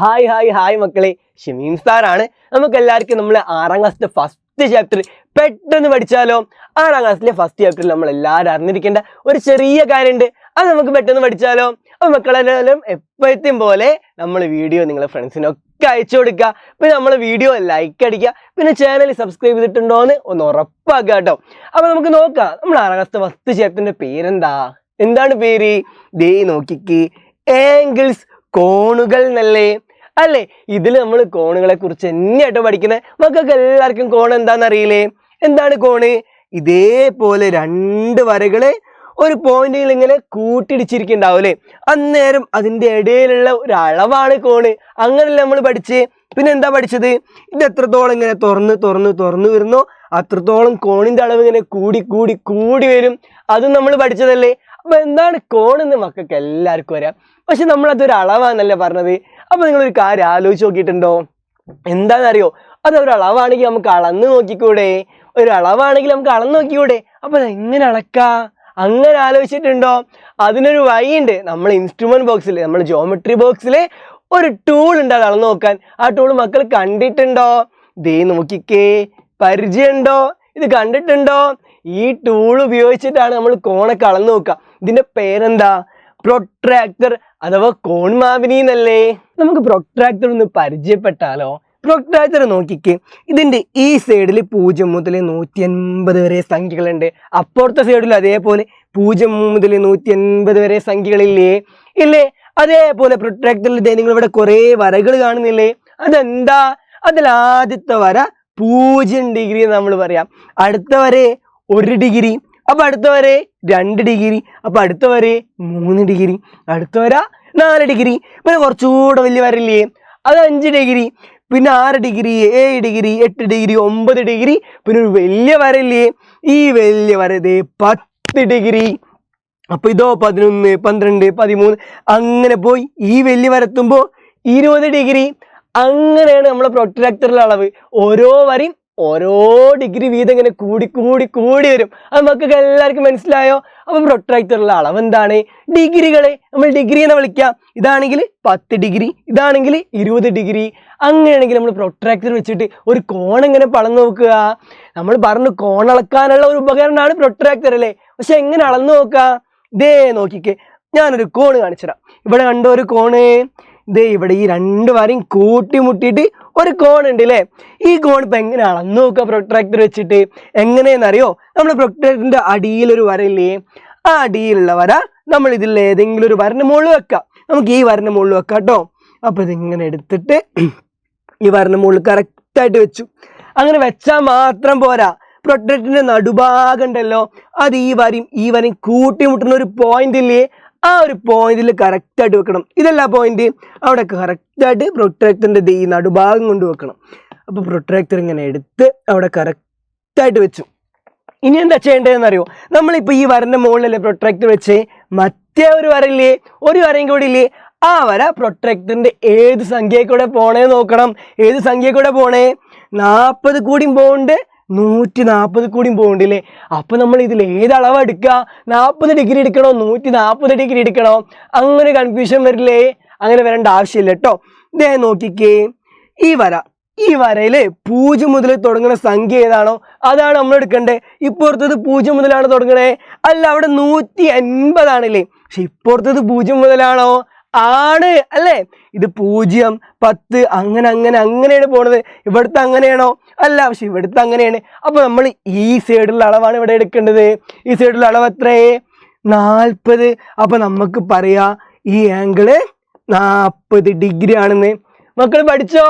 Hi മക്കളെ, ഷമീം സാറാണ്. നമുക്ക് എല്ലാവർക്കും നമ്മൾ 6ാം ക്ലാസ്സിലെ ഫസ്റ്റ് ചാപ്റ്റർ പെട്ടെന്ന് പഠിച്ചാലോ? 6ാം ക്ലാസ്സിലെ ഫസ്റ്റ് ചാപ്റ്ററിൽ നമ്മൾ എല്ലാവരും അറിഞ്ഞിരിക്കേണ്ട ഒരു ചെറിയ കാര്യമുണ്ട്. അത് നമുക്ക് പെട്ടെന്ന് പഠിച്ചാലോ? അപ്പോൾ മക്കളെല്ലാവരും എപ്പോഴത്തെയും പോലെ നമ്മൾ വീഡിയോ നിങ്ങളെ ഫ്രണ്ട്സിനൊക്കെ അയച്ചു കൊടുക്കുക. പിന്നെ നമ്മൾ വീഡിയോ ലൈക്ക് അടിക്കുക. പിന്നെ ചാനൽ സബ്സ്ക്രൈബ് ചെയ്തിട്ടുണ്ടോ എന്ന് ഒന്ന് ഉറപ്പാക്കുക കേട്ടോ. അപ്പോൾ നമുക്ക് നോക്കാം, നമ്മൾ 6ാം ക്ലാസ്സിലെ ഫസ്റ്റ് ചാപ്റ്ററിന്റെ പേരെന്താ? എന്താണ് പേര്? ദേ നോക്കിക്ക്, ആംഗിൾസ്, കോണുകൾ എന്നല്ലേ അല്ലേ? ഇതിൽ നമ്മൾ കോണുകളെ കുറിച്ച് തന്നെയാട്ടോ പഠിക്കുന്നത്. മക്കൾക്ക് എല്ലാവർക്കും കോൺ എന്താണെന്ന് അറിയില്ലേ? എന്താണ് കോണ്? ഇതേപോലെ 2 വരകളെ ഒരു പോയിന്റിൽ ഇങ്ങനെ കൂട്ടിയിടിച്ചിരിക്കുന്നുണ്ടാവും അല്ലേ? അന്നേരം അതിന്റെ ഇടയിലുള്ള ഒരു അളവാണ് കോണ്. അങ്ങനെയല്ല നമ്മൾ പഠിച്ചേ. പിന്നെ എന്താ പഠിച്ചത്? ഇത് എത്രത്തോളം ഇങ്ങനെ തുറന്ന് വരുന്നോ അത്രത്തോളം കോണിന്റെ അളവ് ഇങ്ങനെ കൂടി വരും. അതും നമ്മൾ പഠിച്ചതല്ലേ? അപ്പൊ എന്താണ് കോണെന്ന് മക്കൾക്ക് എല്ലാവർക്കും അറിയാം. പക്ഷെ നമ്മൾ അതൊരു അളവാന്നല്ലേ പറഞ്ഞത്. അപ്പൊ നിങ്ങളൊരു കാര്യം ആലോചിച്ച് നോക്കിയിട്ടുണ്ടോ? എന്താണെന്നറിയോ? അത് ഒരു അളവാണെങ്കിൽ നമുക്ക് അളന്ന് നോക്കിക്കൂടെ? ഒരു അളവാണെങ്കിൽ നമുക്ക് അളന്ന് നോക്കിക്കൂടെ? അപ്പൊ അത് എങ്ങനെ അളക്കാ? അങ്ങനെ ആലോചിച്ചിട്ടുണ്ടോ? അതിനൊരു വഴിയുണ്ട്. നമ്മൾ ഇൻസ്ട്രുമെന്റ് ബോക്സിൽ, നമ്മൾ ജോമെട്രി ബോക്സിൽ ഒരു ടൂൾ ഉണ്ട് അത് അളന്ന് നോക്കാൻ. ആ ടൂൾ മക്കൾ കണ്ടിട്ടുണ്ടോ? ദേ നോക്കിക്കേ, പരിചയമുണ്ടോ? ഇത് കണ്ടിട്ടുണ്ടോ? ഈ ടൂൾ ഉപയോഗിച്ചിട്ടാണ് നമ്മൾ കോണൊക്കെ അളന്ന് നോക്കുക. ഇതിന്റെ പേരെന്താ? പ്രൊട്രാക്ടർ അഥവാ കോൺമാപിനി എന്നല്ലേ? നമുക്ക് പ്രൊട്രാക്ടർ ഒന്ന് പരിചയപ്പെട്ടാലോ? പ്രൊട്രാക്ടർ നോക്കിക്കേ, ഇതിന്റെ ഈ സൈഡിൽ 0 മുതൽ 180 വരെ സംഖ്യകളുണ്ട്. അപ്പുറത്തെ സൈഡിൽ അതേപോലെ 0 മുതൽ 180 വരെ സംഖ്യകളില്ലേ? ഇല്ലേ? അതേപോലെ പ്രൊട്രാക്ടറിൽ നിങ്ങൾ ഇവിടെ കുറെ വരകൾ കാണുന്നില്ലേ? അതെന്താ? അതിൽ ആദ്യത്തെ വര 0 ഡിഗ്രി നമ്മൾ പറയാം. അടുത്ത വര 1 ഡിഗ്രി, അപ്പൊ അടുത്ത വര 2 ഡിഗ്രി, അപ്പൊ അടുത്ത വര 3 ഡിഗ്രി, അടുത്ത വര 4 ഡിഗ്രി. പിന്നെ കുറച്ചുകൂടെ വലിയ വരല്ലേ? അത് 5 ഡിഗ്രി, പിന്നെ 6 ഡിഗ്രി, 7 ഡിഗ്രി, 8 ഡിഗ്രി, 9 ഡിഗ്രി. പിന്നെ ഒരു വലിയ വരല്ലേ? ഈ വലിയ വര 10 ഡിഗ്രി. അപ്പൊ ഇതോ 11, 12, 13 അങ്ങനെ പോയി ഈ വലിയ വരത്തുമ്പോ 20 ഡിഗ്രി. അങ്ങനെയാണ് നമ്മളെ പ്രൊട്രാക്ടറിലെ അളവ്. ഓരോ വരയും ഓരോ ഡിഗ്രി വീതം ഇങ്ങനെ കൂടി വരും. അത് മക്കൾക്ക് എല്ലാവർക്കും മനസ്സിലായോ? അപ്പൊ പ്രൊട്രാക്ടറിലെ അളവ് എന്താണ്? ഡിഗ്രികളെ നമ്മൾ ഡിഗ്രി എന്ന് വിളിക്കാം. ഇതാണെങ്കിൽ 10 ഡിഗ്രി, ഇതാണെങ്കിൽ 20 ഡിഗ്രി. അങ്ങനെയാണെങ്കിൽ നമ്മൾ പ്രൊട്രാക്ടർ വെച്ചിട്ട് ഒരു കോൺ എങ്ങനെ അളന്ന് നോക്കുക? നമ്മൾ പറഞ്ഞു കോൺ അളക്കാനുള്ള ഒരു ഉപകരണമാണ് പ്രൊട്രാക്ടർ അല്ലേ? പക്ഷെ എങ്ങനെ അളന്ന് നോക്കുക? ഇതേ നോക്കിക്കേ, ഞാനൊരു കോണ് കാണിച്ചുതരാം. ഇവിടെ കണ്ടോ ഒരു കോണ്? ഇതേ ഇവിടെ ഈ 2 വരയും കൂട്ടിമുട്ടിയിട്ട് ഒരു കോൺ ഉണ്ട് അല്ലേ? ഈ കോൺ ഇപ്പൊ എങ്ങനെ അളന്ന് നോക്കുക പ്രൊട്രാക്ടർ വെച്ചിട്ട്? എങ്ങനെയെന്നറിയോ? നമ്മൾ പ്രൊട്രാക്ടറിന്റെ അടിയിലൊരു വരയില്ലേ? ആ അടിയിലുള്ള വര നമ്മൾ ഇതിൽ ഏതെങ്കിലും ഒരു വരന്റെ മുകളിൽ വെക്കാം. നമുക്ക് ഈ വരന്റെ മുകളിൽ വെക്കാം കേട്ടോ. അപ്പൊ ഇതിങ്ങനെ എടുത്തിട്ട് ഈ വരന്റെ മുകളിൽ കറക്റ്റായിട്ട് വെച്ചു. അങ്ങനെ വെച്ചാൽ മാത്രം പോരാ, പ്രൊട്രാക്ടറിന്റെ നടുഭാഗം ഉണ്ടല്ലോ, അത് ഈ വരയും കൂട്ടിമുട്ടുന്ന ഒരു പോയിന്റ് ഇല്ലേ? ആ ഒരു പോയിന്റിൽ കറക്റ്റായിട്ട് വെക്കണം. ഇതല്ല പോയിന്റ്, അവിടെ കറക്റ്റായിട്ട് പ്രൊട്രാക്ടറിന്റെ ഈ നടുഭാഗം കൊണ്ട് വെക്കണം. അപ്പൊ പ്രൊട്രാക്ടർ ഇങ്ങനെ എടുത്ത് അവിടെ കറക്റ്റായിട്ട് വെച്ചു. ഇനി എന്താ ചെയ്യേണ്ടതെന്ന് അറിയോ? നമ്മളിപ്പോ ഈ വരന്റെ മുകളിലല്ലേ പ്രൊട്രാക്ടർ വെച്ച്, മറ്റേ ഒരു വരയില്ലേ, ഒരു വരയും കൂടി ഇല്ലേ? ആ വര പ്രൊട്രാക്ടറിന്റെ ഏത് സംഖ്യയിൽ കൂടെ പോണേ നോക്കണം. ഏത് സംഖ്യയിൽ കൂടെ പോണേ? 40 കൂടിയും പോകുന്നുണ്ട്, 140 കൂടിയും പോകുന്നുണ്ടല്ലേ? അപ്പൊ നമ്മൾ ഇതിൽ ഏത് അളവ് എടുക്കുക? 40 ഡിഗ്രി എടുക്കണോ 140 ഡിഗ്രി എടുക്കണോ? അങ്ങനെ കൺഫ്യൂഷൻ വരില്ലേ? അങ്ങനെ വരേണ്ട ആവശ്യമില്ല കേട്ടോ. ഇതേ നോക്കിക്കേ, ഈ വരയില് 0 മുതൽ തുടങ്ങുന്ന സംഖ്യ ഏതാണോ അതാണ് നമ്മൾ എടുക്കണ്ടേ. ഇപ്പുറത്തത് 0 മുതലാണ് തുടങ്ങണേ? അല്ല, അവിടെ 180 ആണല്ലേ? പക്ഷെ ഇപ്പുറത്തത് 0 മുതലാണോ? ആണ് അല്ലേ? ഇത് 0, 10 അങ്ങനെയാണ് പോണത്. ഇവിടുത്തെ അങ്ങനെയാണോ? അല്ല, പക്ഷെ ഇവിടുത്തെ അങ്ങനെയാണ്. അപ്പൊ നമ്മൾ ഈ സൈഡിലുള്ള അളവാണ് ഇവിടെ എടുക്കേണ്ടത്. ഈ സൈഡിലുള്ള അളവ് എത്രയേ? 40. അപ്പൊ നമുക്ക് പറയാ ഈ ആംഗിള് 40 ഡിഗ്രി ആണെന്ന്. മക്കൾ പഠിച്ചോ?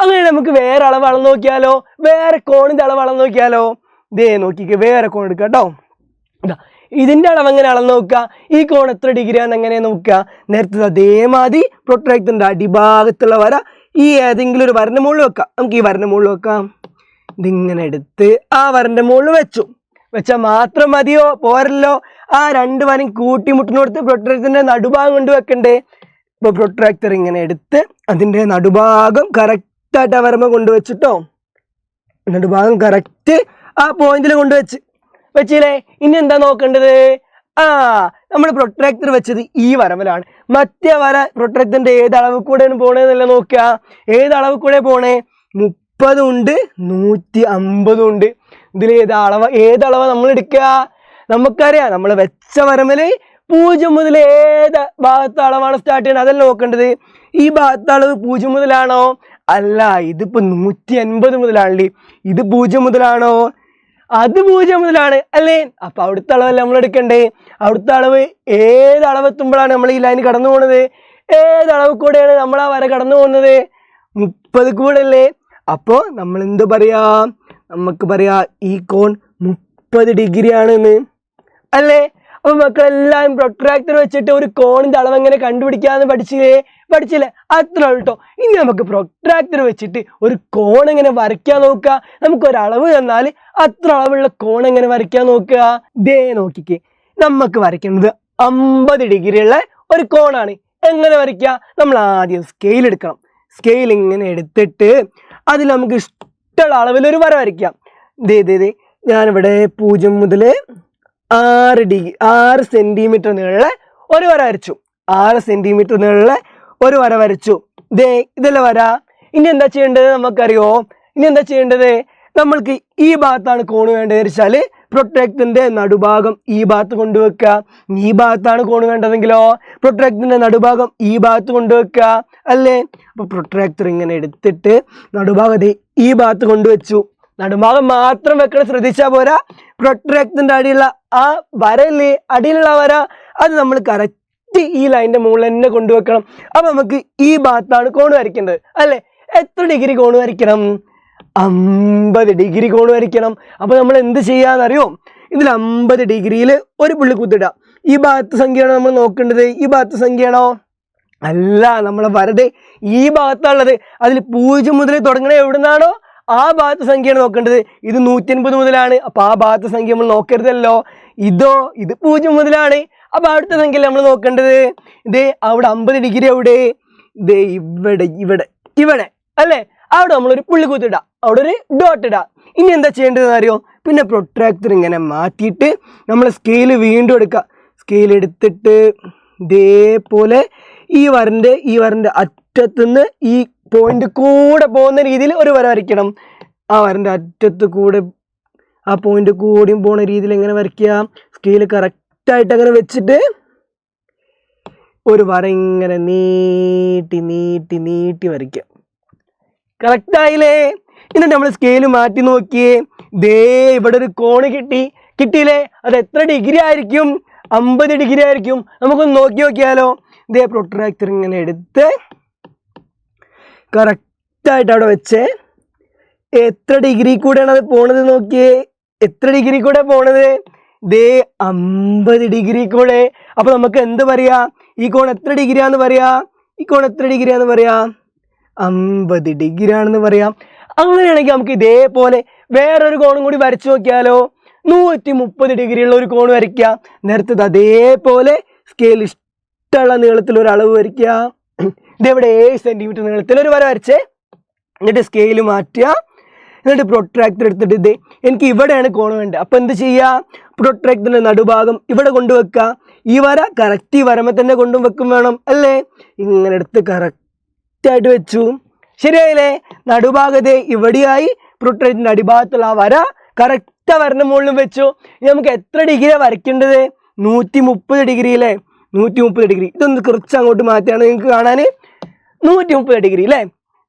അങ്ങനെ നമുക്ക് വേറെ അളവ് അളന്ന് നോക്കിയാലോ? വേറെ കോണിന്റെ അളവ് അളന്ന് നോക്കിയാലോ? ഇതേ നോക്കിക്കേ, വേറെ കോൺ എടുക്കാം കേട്ടോ. ഇതിന്റെ അളവ് എങ്ങനെ അളന്ന് നോക്കുക? ഈ കോൺ എത്ര ഡിഗ്രിയാന്ന് എങ്ങനെ നോക്കുക? നേരത്തെ അതേമാതിരി പ്രൊട്രാക്ടറിന്റെ അടിഭാഗത്തുള്ള വര ഈ ഏതെങ്കിലും ഒരു വരന്റെ മുകളിൽ വെക്കാം. നമുക്ക് ഈ വരന്റെ മുകളിൽ വെക്കാം. ഇതിങ്ങനെ എടുത്ത് ആ വരന്റെ മുകളിൽ വെച്ചാൽ മാത്രം മതിയോ? പോരല്ലോ. ആ 2 വരയും കൂട്ടിമുട്ടിനോടുത്ത് പ്രൊട്രാക്ടറിന്റെ നടുഭാഗം കൊണ്ട് വെക്കണ്ടേ? ഇപ്പൊ പ്രൊട്രാക്ടർ ഇങ്ങനെ എടുത്ത് അതിന്റെ നടുഭാഗം കറക്റ്റായിട്ട് ആ വരമ്പ കൊണ്ടുവച്ചിട്ടോ. നടുഭാഗം കറക്റ്റ് ആ പോയിന്റിൽ വെച്ചില്ലേ? ഇനി എന്താ നോക്കേണ്ടത്? ആ നമ്മൾ പ്രൊട്രാക്ടർ വെച്ചത് ഈ വരമലാണ്. മറ്റേ വര പ്രൊട്രാക്ടറിന്റെ ഏത് അളവ് കൂടെയാണ് പോണേന്നല്ല നോക്കുക. ഏത് അളവ് കൂടെ പോണേ? 30 ഉണ്ട്, 150 ഉണ്ട്. ഇതിൽ ഏതളവാ നമ്മൾ എടുക്കുക? നമുക്കറിയാം, നമ്മൾ വെച്ച വരമല് 0 മുതൽ ഏത് ഭാഗത്തെ അളവാണ് സ്റ്റാർട്ട് ചെയ്യണത് അതല്ല നോക്കേണ്ടത്. ഈ ഭാഗത്തെ അളവ് 0 മുതലാണോ? അല്ല, ഇതിപ്പോ 150 മുതലാണല്ലേ. ഇത് 0 മുതലാണോ? അത് 0 മുതലാണ് അല്ലേ. അപ്പൊ അവിടുത്തെ അളവല്ല നമ്മൾ എടുക്കണ്ടേ. അവിടുത്തെ അളവ് ഏതളവെത്തുമ്പോഴാണ് നമ്മൾ ഈ ലൈൻ കടന്നു പോകുന്നത്? ഏതളവ് കൂടെയാണ് നമ്മൾ ആ വര കടന്നു പോകുന്നത്? 30 കൂടെ അല്ലേ. അപ്പോ നമ്മൾ എന്ത് പറയാ? നമുക്ക് പറയാ ഈ കോൺ 30 ഡിഗ്രി ആണെന്ന് അല്ലേ. അപ്പൊ മക്കളെല്ലാം പ്രൊട്രാക്ടർ വെച്ചിട്ട് ഒരു കോണിന്റെ അളവ് എങ്ങനെ കണ്ടുപിടിക്കാന്ന് പഠിച്ചില്ലേ? അത്ര കേട്ടോ. ഇനി നമുക്ക് പ്രൊട്രാക്ടർ വെച്ചിട്ട് ഒരു കോൺ എങ്ങനെ വരയ്ക്കാൻ നോക്കുക. നമുക്കൊരളവ് തന്നാൽ അത്ര അളവുള്ള കോൺ എങ്ങനെ വരയ്ക്കാൻ നോക്കുക. ദേ നോക്കിക്കേ, നമുക്ക് വരയ്ക്കുന്നത് 50 ഡിഗ്രി ഉള്ള ഒരു കോണാണ്. എങ്ങനെ വരയ്ക്കുക? നമ്മൾ ആദ്യം സ്കെയിൽ എടുക്കണം. സ്കെയിൽ ഇങ്ങനെ എടുത്തിട്ട് അതിൽ നമുക്ക് ഇഷ്ടമുള്ള അളവിൽ ഒരു വര വരയ്ക്കാം. ദേ ഞാനിവിടെ 0 മുതൽ 6 സെന്റിമീറ്റർ നീളമുള്ള ഒരു വര വരച്ചു. 6 സെന്റിമീറ്റർ നീളമുള്ള ഒരു വര വരച്ചു. ദേ ഇതല്ല വര. ഇനി എന്താ ചെയ്യേണ്ടത് നമുക്കറിയോ? ഇനി എന്താ ചെയ്യേണ്ടത്? നമ്മൾക്ക് ഈ ഭാഗത്താണ് കോണ് വേണ്ടത് വെച്ചാല് പ്രൊട്രാക്ടറിന്റെ നടുഭാഗം ഈ ഭാഗത്ത് കൊണ്ടുവെക്കുക. ഈ ഭാഗത്താണ് കോണ് വേണ്ടതെങ്കിലോ പ്രൊട്രാക്ടറിന്റെ നടുഭാഗം ഈ ഭാഗത്ത് കൊണ്ടുവെക്കുക അല്ലേ. അപ്പൊ പ്രൊട്രാക്ടർ ഇങ്ങനെ എടുത്തിട്ട് നടുഭാഗം ഈ ഭാഗത്ത് കൊണ്ടുവച്ചു. നടുഭാഗം മാത്രം വെക്കണം, ശ്രദ്ധിച്ചാൽ പോരാ. പ്രൊട്രാക്ടറിന്റെ അടിയിലുള്ള ആ വരല്ലേ, അടിയിലുള്ള വര, അത് നമ്മൾ കറക്റ്റ് ഈ ലൈനിന്റെ മുകളിൽ തന്നെ കൊണ്ടുവെക്കണം. അപ്പൊ നമുക്ക് ഈ ഭാഗത്താണ് കോണ് വരയ്ക്കേണ്ടത് അല്ലേ. എത്ര ഡിഗ്രി കോണ് വരയ്ക്കണം? 50 ഡിഗ്രി കോണ് വരയ്ക്കണം. അപ്പൊ നമ്മൾ എന്ത് ചെയ്യാന്നറിയോ? ഇതിൽ 50 ഡിഗ്രിയിൽ ഒരു പുള്ളി കുത്തിടാം. ഈ ഭാഗത്ത് സംഖ്യയാണോ നമ്മൾ നോക്കേണ്ടത്? ഈ ഭാഗത്ത് സംഖ്യയാണോ? അല്ല, നമ്മളെ വരത് ഈ ഭാഗത്താണുള്ളത്. അതിൽ 0 മുതൽ തുടങ്ങണേ എവിടുന്നാണോ ആ ഭാഗത്ത് സംഖ്യയാണ് നോക്കേണ്ടത്. ഇത് 150 മുതലാണ്. അപ്പൊ ആ ഭാഗത്ത് സംഖ്യ നമ്മൾ നോക്കരുതല്ലോ. ഇത് 0 മുതലാണ്. അപ്പൊ അടുത്ത സംഖ്യ നമ്മൾ നോക്കേണ്ടത്. ഇതേ അവിടെ 50 ഡിഗ്രി എവിടെ? ഇതേ ഇവിടെ അല്ലേ. അവിടെ നമ്മളൊരു പുള്ളി കുത്തിടാം, അവിടെ ഒരു ഡോട്ട് ഇടാം. ഇനി എന്താ ചെയ്യേണ്ടതെന്ന് അറിയോ? പിന്നെ പ്രൊട്രാക്ടർ ഇങ്ങനെ മാറ്റിയിട്ട് നമ്മൾ സ്കെയിൽ വീണ്ടും എടുക്കുക. സ്കെയിൽ എടുത്തിട്ട് ഇതേപോലെ ഈ വരന്റെ അറ്റത്തുനിന്ന് ഈ പോയിന്റ് കൂടെ പോകുന്ന രീതിയിൽ ഒരു വര വരയ്ക്കണം. ആ വരന്റെ അറ്റത്ത് കൂടെ ആ പോയിന്റ് കൂടിയും പോണ രീതിയിൽ എങ്ങനെ വരയ്ക്കുക? സ്കെയിൽ കറക്റ്റായിട്ട് അങ്ങനെ വെച്ചിട്ട് ഒരു വര ഇങ്ങനെ നീട്ടി വരയ്ക്കുക. കറക്റ്റായില്ലേ? എന്നിട്ട് നമ്മൾ സ്കെയിൽ മാറ്റി നോക്കിയേ. ദേ ഇവിടെ ഒരു കോണ് കിട്ടിയില്ലേ? അത് എത്ര ഡിഗ്രി ആയിരിക്കും? 50 ഡിഗ്രി ആയിരിക്കും. നമുക്കൊന്ന് നോക്കിയാലോ. ദേ പ്രൊട്രാക്ടർ ഇങ്ങനെ എടുത്ത് കറക്റ്റായിട്ട് അവിടെ വെച്ച് എത്ര ഡിഗ്രി കൂടെയാണ് അത് പോണത് നോക്കിയേ. എത്ര ഡിഗ്രി കൂടെ പോണത്? ദേ 50 ഡിഗ്രി കൂടെ. അപ്പൊ നമുക്ക് എന്ത് പറയാ? ഈ കോൺ എത്ര ഡിഗ്രിയാന്ന് പറയാ? 50 ഡിഗ്രി ആണെന്ന് പറയാം. അങ്ങനെയാണെങ്കിൽ നമുക്ക് ഇതേപോലെ വേറൊരു കോണും കൂടി വരച്ചു നോക്കിയാലോ. 130 ഡിഗ്രി ഉള്ള ഒരു കോൺ വരയ്ക്കുക. നേരത്തെ അതേപോലെ സ്കെയിൽ ഇഷ്ടമുള്ള നീളത്തിൽ ഒരു അളവ് വരയ്ക്കുക. ഇതെവിടെ 7 സെന്റിമീറ്റർ നീളത്തിൽ ഒരു വര വരച്ചേ. എന്നിട്ട് സ്കെയിൽ മാറ്റുക. എന്നിട്ട് പ്രൊട്രാക്ടർ എടുത്തിട്ട് എനിക്ക് ഇവിടെയാണ് കോൺ വേണ്ടത്. അപ്പൊ എന്ത് ചെയ്യുക? പ്രൊട്രാക്ടറിന്റെ നടുഭാഗം ഇവിടെ കൊണ്ടുവെക്കുക. ഈ വര കറക്റ്റ് ഈ വരമ തന്നെ കൊണ്ടുവെക്കും വേണം അല്ലേ. ഇങ്ങനെ എടുത്ത് കറക്റ്റായിട്ട് വെച്ചു. ശരിയായില്ലേ? നടുഭാഗത്തെ ഇവിടെയായി. പ്രൊട്രാക്ടറിന്റെ അടിഭാഗത്തുള്ള ആ വര കറക്റ്റ് വരന്റെ മുകളിലും വെച്ചു. ഇനി നമുക്ക് എത്ര ഡിഗ്രിയാണ് വരയ്ക്കേണ്ടത്? 130 ഡിഗ്രിയില്ലേ. 130 ഡിഗ്രി. ഇതൊന്ന് കുറച്ച് അങ്ങോട്ട് മാറ്റിയാണ് നിങ്ങൾക്ക് കാണാൻ. 130 ഡിഗ്രി അല്ലേ.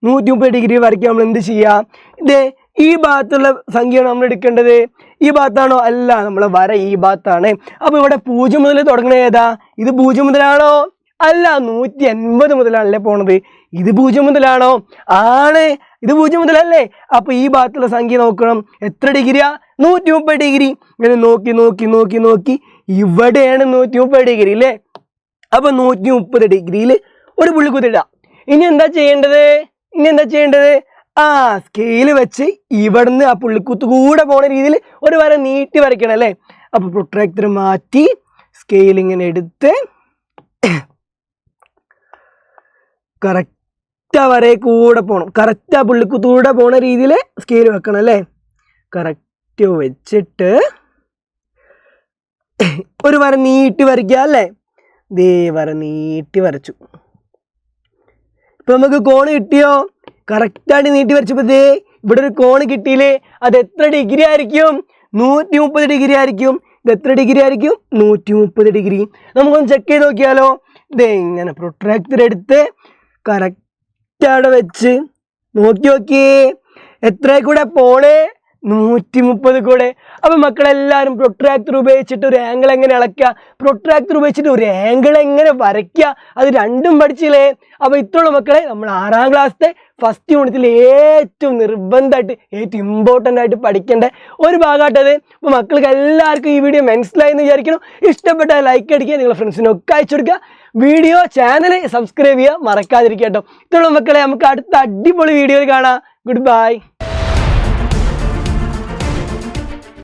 130 ഡിഗ്രി വരയ്ക്കാൻ നമ്മൾ എന്ത് ചെയ്യാം? ഈ ഭാഗത്തുള്ള സംഖ്യയാണ് നമ്മൾ എടുക്കേണ്ടത്. ഈ ഭാഗത്താണോ? അല്ല, നമ്മളെ വര ഈ ഭാഗത്താണ്. അപ്പൊ ഇവിടെ 0 മുതൽ തുടങ്ങണ ഏതാ? ഇത് 0 മുതലാണോ? അല്ല, 180 മുതലാണല്ലേ പോണത്. ഇത് 0 മുതലാണോ? ആണ്, ഇത് 0 മുതലല്ലേ. അപ്പൊ ഈ ഭാഗത്തുള്ള സംഖ്യ നോക്കണം. എത്ര ഡിഗ്രിയാ? 130 ഡിഗ്രി. ഇങ്ങനെ നോക്കി ഇവിടെയാണ് 130 ഡിഗ്രി അല്ലേ. അപ്പൊ 130 ഡിഗ്രിയിൽ ഒരു പുള്ളി കുത്തിടാം. ഇനി എന്താ ചെയ്യേണ്ടത്? സ്കെയിൽ വെച്ച് ഇവിടുന്ന് ആ പുള്ളിക്കുത്ത് കൂടെ പോണ രീതിയിൽ ഒരു വര നീട്ടി വരയ്ക്കണം അല്ലേ. അപ്പൊ പ്രൊട്രാക്ടർ മാറ്റി സ്കെയിൽ ഇങ്ങനെ എടുത്ത് കറക്റ്റ് ആ വരയെ കൂടെ പോകണം. കറക്റ്റ് ആ പുള്ളിക്കുത്ത് കൂടെ പോണ രീതിയിൽ സ്കെയിൽ വെക്കണം അല്ലേ. കറക്റ്റ് വെച്ചിട്ട് ഒരു വര നീട്ടി വരയ്ക്കുക അല്ലേ? ദേ വര നീട്ടി വരച്ചു. ഇപ്പൊ നമുക്ക് കോണ് കിട്ടിയോ? കറക്റ്റായിട്ട് നീട്ടി വരച്ചപ്പോൾ ദേ ഇവിടെ ഒരു കോണ് കിട്ടിയില്ലേ? അത് എത്ര ഡിഗ്രി ആയിരിക്കും? 130 ഡിഗ്രി ആയിരിക്കും. ഇത് എത്ര ഡിഗ്രി ആയിരിക്കും? 130 ഡിഗ്രി. നമുക്കൊന്ന് ചെക്ക് ചെയ്ത് നോക്കിയാലോ? ഇതേ ഇങ്ങനെ പ്രൊട്രാക്ടർ എടുത്ത് കറക്റ്റ് അവിടെ വെച്ച് നോക്കിയേ എത്ര കൂടെ പോണേ? 130 കൂടെ. അപ്പൊ മക്കളെല്ലാവരും പ്രൊട്രാക്ടർ ഉപയോഗിച്ചിട്ട് ഒരു ആംഗിൾ എങ്ങനെ അളക്കുക, പ്രൊട്രാക്ടർ ഉപയോഗിച്ചിട്ട് ഒരു ആംഗിൾ എങ്ങനെ വരയ്ക്കുക, അത് രണ്ടും പഠിച്ചില്ലേ? അപ്പൊ ഇത്രയുള്ള മക്കളെ നമ്മൾ 6ാം ക്ലാസ്സിലെ ഫസ്റ്റ് യൂണിറ്റിൽ ഏറ്റവും നിർബന്ധമായിട്ട് ഏറ്റവും ഇമ്പോർട്ടൻ്റ് ആയിട്ട് പഠിക്കേണ്ട ഒരു ഭാഗമായിട്ടത്. അപ്പോൾ മക്കൾക്ക് എല്ലാവർക്കും ഈ വീഡിയോ മനസ്സിലായി എന്ന് വിചാരിക്കണം. ഇഷ്ടപ്പെട്ട ലൈക്ക് അടിക്കുക, നിങ്ങളുടെ ഫ്രണ്ട്സിനൊക്കെ അയച്ചു കൊടുക്കുക. വീഡിയോ ചാനൽ സബ്സ്ക്രൈബ് ചെയ്യുക മറക്കാതിരിക്കുക കേട്ടോ. ഇത്രയുള്ള മക്കളെ നമുക്ക് അടുത്ത അടിപൊളി വീഡിയോയിൽ കാണാം. Good bye.